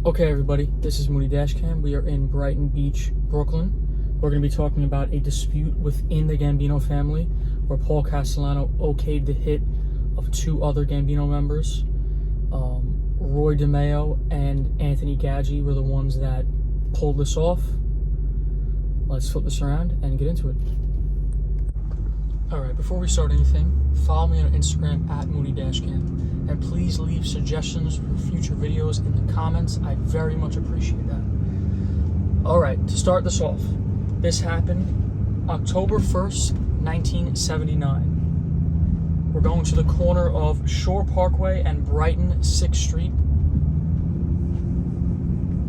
Okay, everybody, this is mooneydashcam. We are in Brighton Beach, Brooklyn. We're going to be talking about a dispute within the Gambino family where Paul Castellano okayed the hit of two other Gambino members. Roy DeMeo and Anthony Gaggi were the ones that pulled this off. Let's flip this around and get into it. Alright, before we start anything, follow me on Instagram at mooneydashcam. And please leave suggestions for future videos in the comments. I very much appreciate that. Alright, to start this off, this happened October 1st, 1979. We're going to the corner of Shore Parkway and Brighton 6th Street.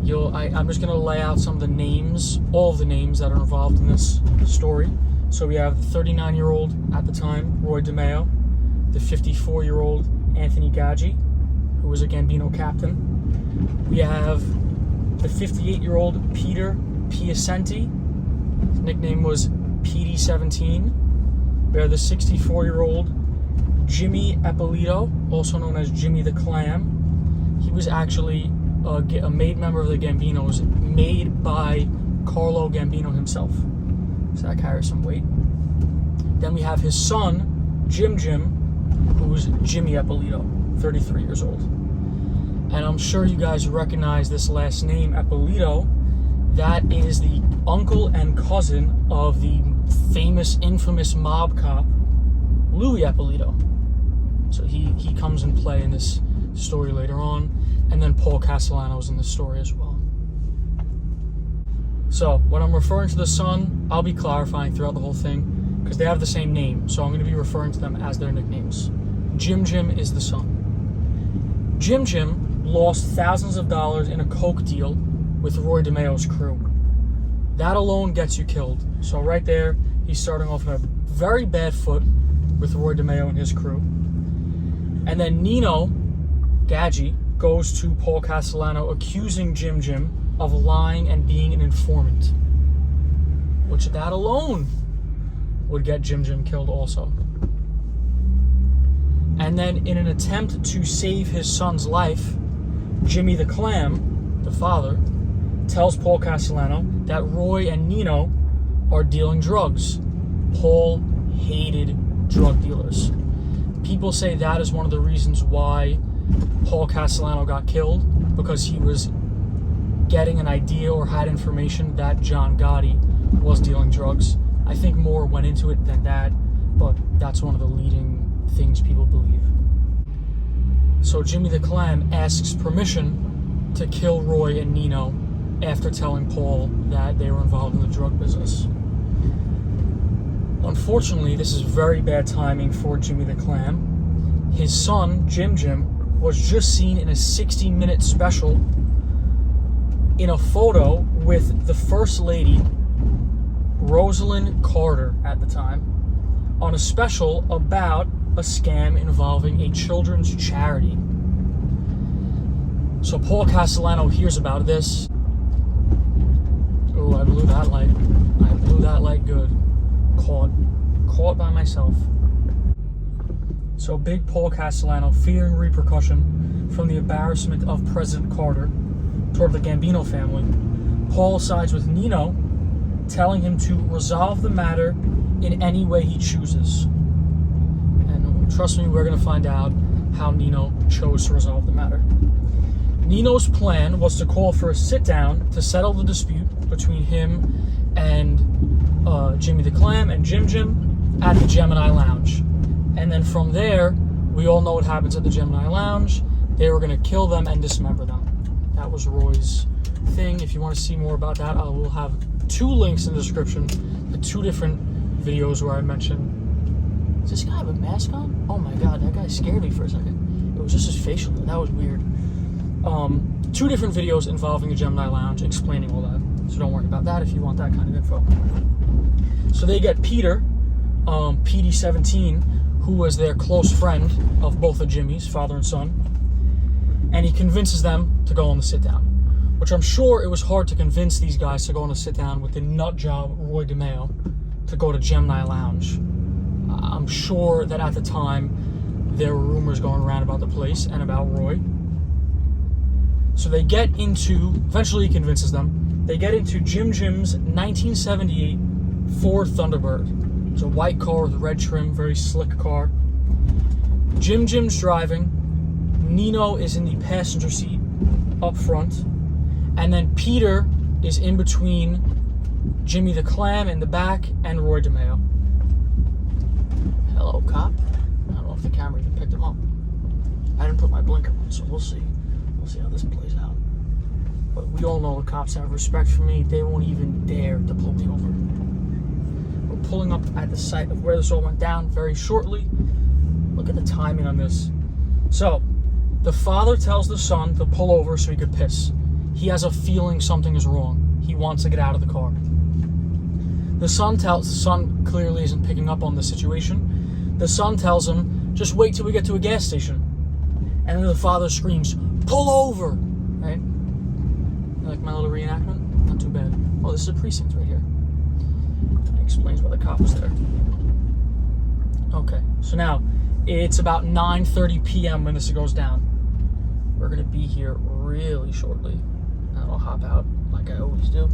I'm just going to lay out some of the names, all of the names that are involved in this story. So we have the 39-year-old at the time, Roy DeMeo, the 54-year-old Anthony Gaggi, who was a Gambino captain. We have the 58-year-old Peter Piacenti. His nickname was PD17. We have the 64-year-old Jimmy Eppolito, also known as Jimmy the Clam. He was actually a made member of the Gambinos, made by Carlo Gambino himself. So that carries some weight. Then we have his son, Jim, who's Jimmy Eppolito, 33 years old. And I'm sure you guys recognize this last name, Eppolito. That is the uncle and cousin of the famous, infamous mob cop, Louis Eppolito. So he comes in play in this story later on. And then Paul Castellano's in this story as well. So when I'm referring to the son, I'll be clarifying throughout the whole thing because they have the same name. So I'm going to be referring to them as their nicknames. Jim is the son. Jim lost thousands of dollars in a coke deal with Roy DeMeo's crew. That alone gets you killed. So right there, he's starting off on a very bad foot with Roy DeMeo and his crew. And then Nino Gaggi goes to Paul Castellano accusing Jim of lying and being an informant, which that alone would get Jim killed also. And then in an attempt to save his son's life, Jimmy the Clam, the father, tells Paul Castellano that Roy and Nino are dealing drugs. Paul hated drug dealers. People say that is one of the reasons why Paul Castellano got killed, because he was getting an idea or had information that John Gotti was dealing drugs. I think more went into it than that, but that's one of the leading things people believe. So Jimmy the Clam asks permission to kill Roy and Nino after telling Paul that they were involved in the drug business. Unfortunately, this is very bad timing for Jimmy the Clam. His son, Jim, was just seen in a 60-minute special in a photo with the First Lady, Rosalind Carter at the time, on a special about a scam involving a children's charity. So Paul Castellano hears about this. Oh, I blew that light. I blew that light good. Caught by myself. So big Paul Castellano, fearing repercussion from the embarrassment of President Carter toward the Gambino family, Paul sides with Nino, telling him to resolve the matter in any way he chooses. And trust me, we're going to find out how Nino chose to resolve the matter. Nino's plan was to call for a sit-down to settle the dispute between him and Jimmy the Clam and Jim at the Gemini Lounge. And then from there, we all know what happens at the Gemini Lounge. They were going to kill them and dismember them. That was Roy's thing. If you want to see more about that, I will have two links in the description to two different videos where I mention. Does this guy have a mask on? Oh my god, that guy scared me for a second. It was just his facial. That was weird. Two different videos involving the Gemini Lounge explaining all that. So don't worry about that if you want that kind of info. So they get Peter, PD17, who was their close friend of both of Jimmy's, father and son, and he convinces them to go on the sit-down, which I'm sure it was hard to convince these guys to go on a sit-down with the nut job Roy DeMeo to go to Gemini Lounge. I'm sure that at the time there were rumors going around about the place and about Roy. So they get into, eventually he convinces them, they get into Jim's 1978 Ford Thunderbird. It's a white car with red trim, very slick car. Jim's driving. Nino is in the passenger seat up front. And then Peter is in between Jimmy the Clam in the back and Roy DeMeo. Hello, cop. I don't know if the camera even picked him up. I didn't put my blinker on, so we'll see. We'll see how this plays out. But we all know the cops have respect for me. They won't even dare to pull me over. We're pulling up at the site of where this all went down very shortly. Look at the timing on this. So, the father tells the son to pull over so he could piss. He has a feeling something is wrong. He wants to get out of the car. The son clearly isn't picking up on the situation. The son tells him, just wait till we get to a gas station. And then the father screams, pull over! Right? You like my little reenactment? Not too bad. Oh, this is a precinct right here. That explains why the cop was there. Okay, so now, it's about 9:30 p.m. when this goes down. We're going to be here really shortly. And I'll hop out like I always do.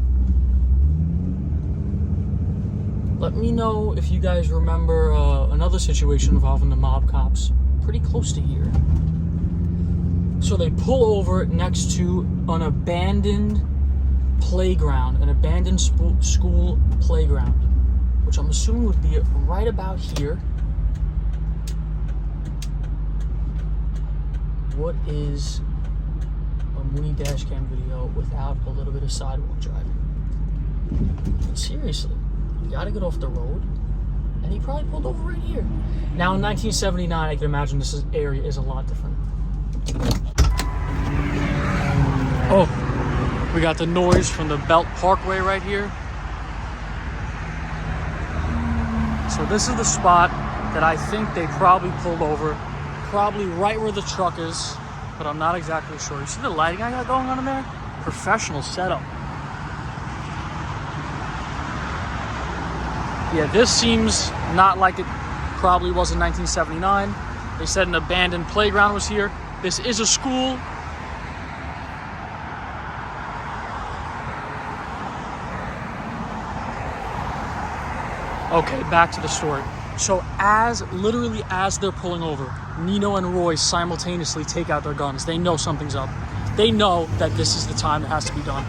Let me know if you guys remember another situation involving the mob cops pretty close to here. So they pull over next to an abandoned playground, an abandoned school playground, which I'm assuming would be right about here. What is a Mooney dashcam video without a little bit of sidewalk driving? But seriously, you gotta get off the road, and he probably pulled over right here. Now in 1979, I can imagine this area is a lot different. Oh, we got the noise from the Belt Parkway right here. So this is the spot that I think they probably pulled over, probably right where the truck is, but I'm not exactly sure. You see the lighting I got going on in there? Professional setup. Yeah, this seems not like it probably was in 1979. They said an abandoned playground was here. This is a school. Okay, back to the story. So literally as they're pulling over, Nino and Roy simultaneously take out their guns. They know something's up. They know that this is the time it has to be done.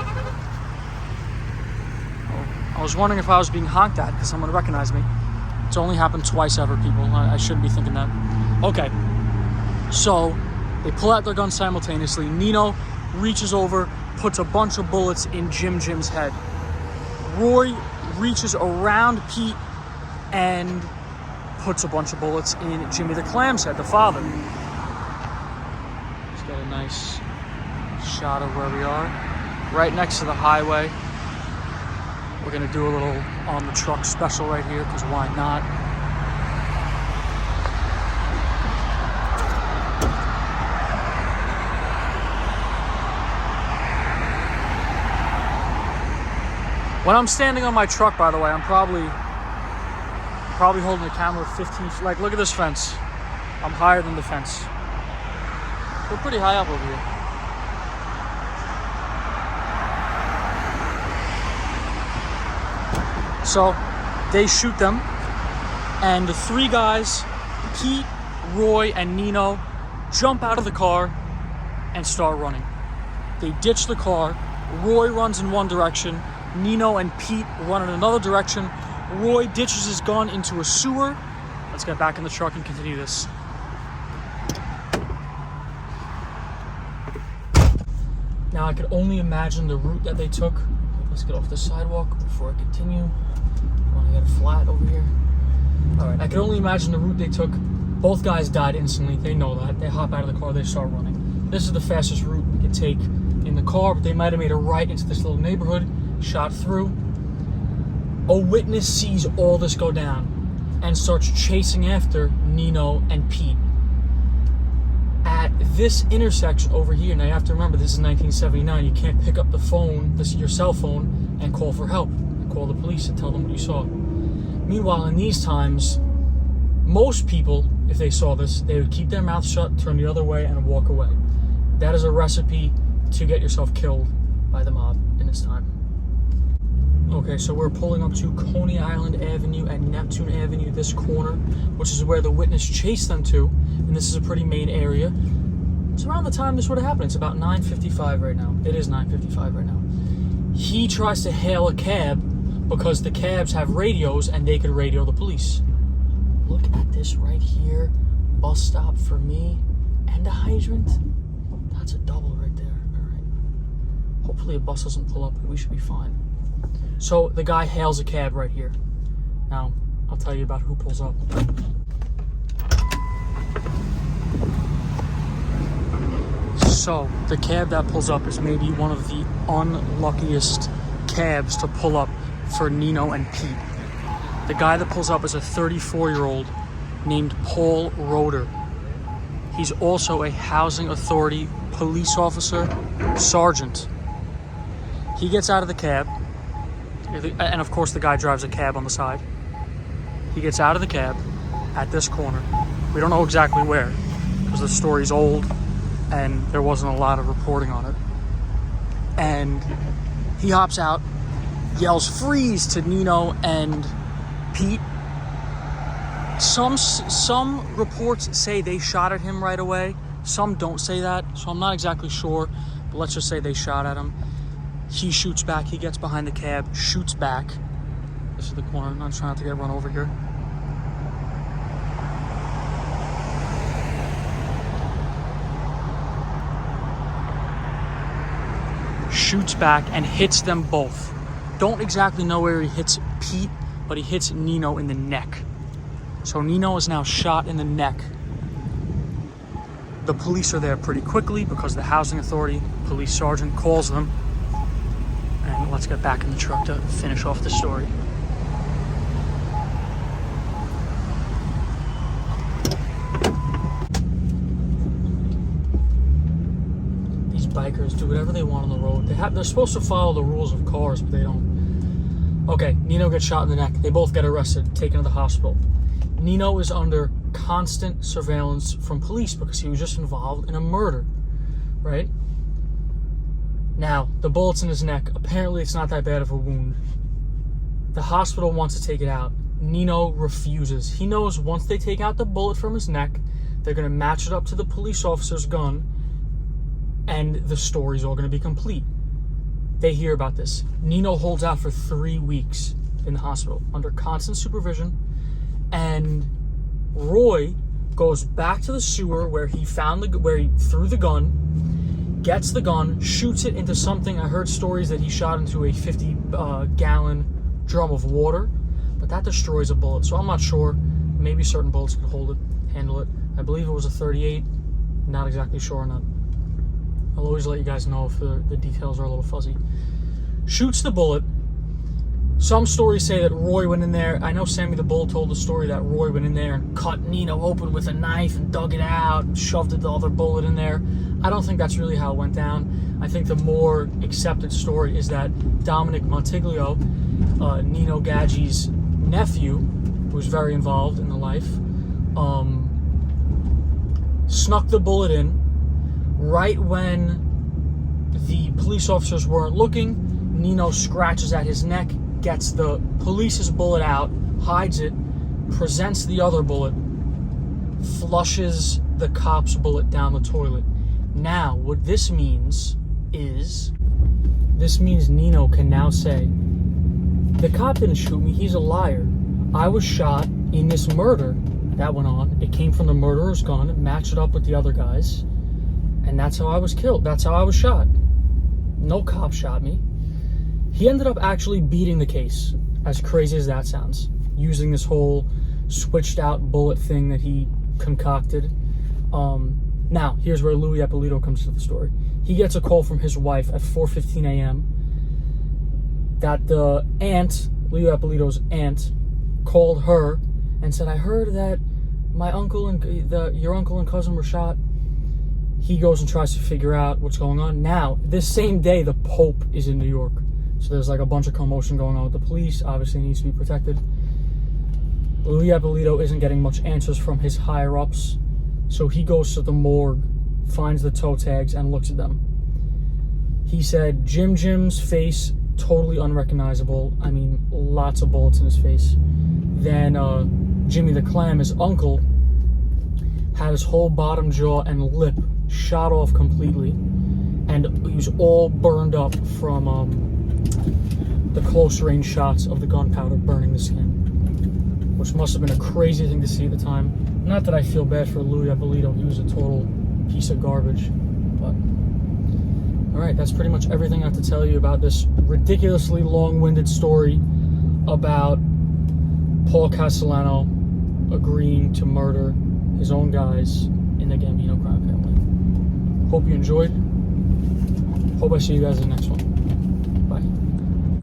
I was wondering if I was being honked at because someone recognized me. It's only happened twice ever, people. I shouldn't be thinking that. Okay, so they pull out their guns simultaneously. Nino reaches over, puts a bunch of bullets in Jim's head. Roy reaches around Pete and puts a bunch of bullets in Jimmy the Clam's head, the father. Let's get a nice shot of where we are. Right next to the highway. We're gonna do a little on the truck special right here, because why not? When I'm standing on my truck, by the way, I'm probably holding the camera 15 feet. Like, look at this fence. I'm higher than the fence. We're pretty high up over here. So they shoot them, and the three guys, Pete, Roy, and Nino, jump out of the car and start running. They ditch the car. Roy runs in one direction. Nino and Pete run in another direction. Roy ditches his gun into a sewer. Let's get back in the truck and continue this. Now I could only imagine the route that they took. Let's get off the sidewalk before I continue. I want to get it flat over here. Alright, I could only imagine the route they took. Both guys died instantly. They know that. They hop out of the car, they start running. This is the fastest route we could take in the car, but they might have made a right into this little neighborhood, shot through. A witness sees all this go down and starts chasing after Nino and Pete. At this intersection over here, now you have to remember this is 1979, you can't pick up the phone, your cell phone, and call for help, and call the police and tell them what you saw. Meanwhile, in these times, most people, if they saw this, they would keep their mouth shut, turn the other way, and walk away. That is a recipe to get yourself killed by the mob in this time. Okay, so we're pulling up to Coney Island Avenue and Neptune Avenue, this corner, which is where the witness chased them to, and this is a pretty main area. It's around the time this would have happened. It's about 9:55 right now. It is 9:55 right now. He tries to hail a cab because the cabs have radios and they could radio the police. Look at this right here. Bus stop for me and a hydrant. That's a double right there. All right. Hopefully a bus doesn't pull up and we should be fine. So the guy hails a cab right here. Now, I'll tell you about who pulls up. So, the cab that pulls up is maybe one of the unluckiest cabs to pull up for Nino and Pete. The guy that pulls up is a 34-year-old named Paul Roeder. He's also a housing authority police officer, sergeant. He gets out of the cab, and of course the guy drives a cab on the side. He gets out of the cab at this corner. We don't know exactly where, because the story's old and there wasn't a lot of reporting on it. And he hops out, yells freeze to Nino and Pete. Some reports say they shot at him right away. Some don't say that, so I'm not exactly sure, but let's just say they shot at him. He shoots back. He gets behind the cab, shoots back. This is the corner. I'm trying not to get run over here. Shoots back and hits them both. Don't exactly know where he hits Pete, but he hits Nino in the neck. So Nino is now shot in the neck. The police are there pretty quickly because the housing authority police sergeant calls them. And let's get back in the truck to finish off the story. These bikers do whatever they want on the road. They're supposed to follow the rules of cars, but they don't. Okay, Nino gets shot in the neck. They both get arrested, taken to the hospital. Nino is under constant surveillance from police because he was just involved in a murder, right? Now, the bullet's in his neck. Apparently, it's not that bad of a wound. The hospital wants to take it out. Nino refuses. He knows once they take out the bullet from his neck, they're going to match it up to the police officer's gun, and the story's all going to be complete. They hear about this. Nino holds out for 3 weeks in the hospital under constant supervision, and Roy goes back to the sewer where he threw the gun, gets the gun, shoots it into something. I heard stories that he shot into a 50-gallon drum of water, but that destroys a bullet. So I'm not sure. Maybe certain bullets could handle it. I believe it was a 38. Not exactly sure on that. I'll always let you guys know if the details are a little fuzzy. Shoots the bullet. Some stories say that Roy went in there. I know Sammy the Bull told the story that Roy went in there and cut Nino open with a knife and dug it out and shoved the other bullet in there. I don't think that's really how it went down. I think the more accepted story is that Dominic Montiglio, Nino Gaggi's nephew, who was very involved in the life, snuck the bullet in right when the police officers weren't looking. Nino scratches at his neck, gets the police's bullet out, hides it, presents the other bullet, flushes the cop's bullet down the toilet. Now, what this means is, Nino can now say, the cop didn't shoot me, he's a liar. I was shot in this murder that went on. It came from the murderer's gun, it matched it up with the other guys, and that's how I was killed. That's how I was shot. No cop shot me. He ended up actually beating the case, as crazy as that sounds, using this whole switched out bullet thing that he concocted. Now, here's where Louis Eppolito comes to the story. He gets a call from his wife at 4:15 a.m. that the aunt, Louis Eppolito's aunt, called her and said, I heard that my uncle and your uncle and cousin were shot. He goes and tries to figure out what's going on. Now, this same day, the Pope is in New York. So there's like a bunch of commotion going on with the police. Obviously, he needs to be protected. Louis Eppolito isn't getting much answers from his higher-ups. So he goes to the morgue, finds the toe tags, and looks at them. He said Jim's face, totally unrecognizable. I mean, lots of bullets in his face. Then Jimmy the Clam, his uncle, had his whole bottom jaw and lip shot off completely. And he was all burned up from the close range shots of the gunpowder burning the skin, which must have been a crazy thing to see at the time. Not that I feel bad for Louis Eppolito, he was a total piece of garbage. But alright, that's pretty much everything I have to tell you about this ridiculously long-winded story about Paul Castellano agreeing to murder his own guys in the Gambino crime family. Hope you enjoyed. Hope I see you guys in the next one.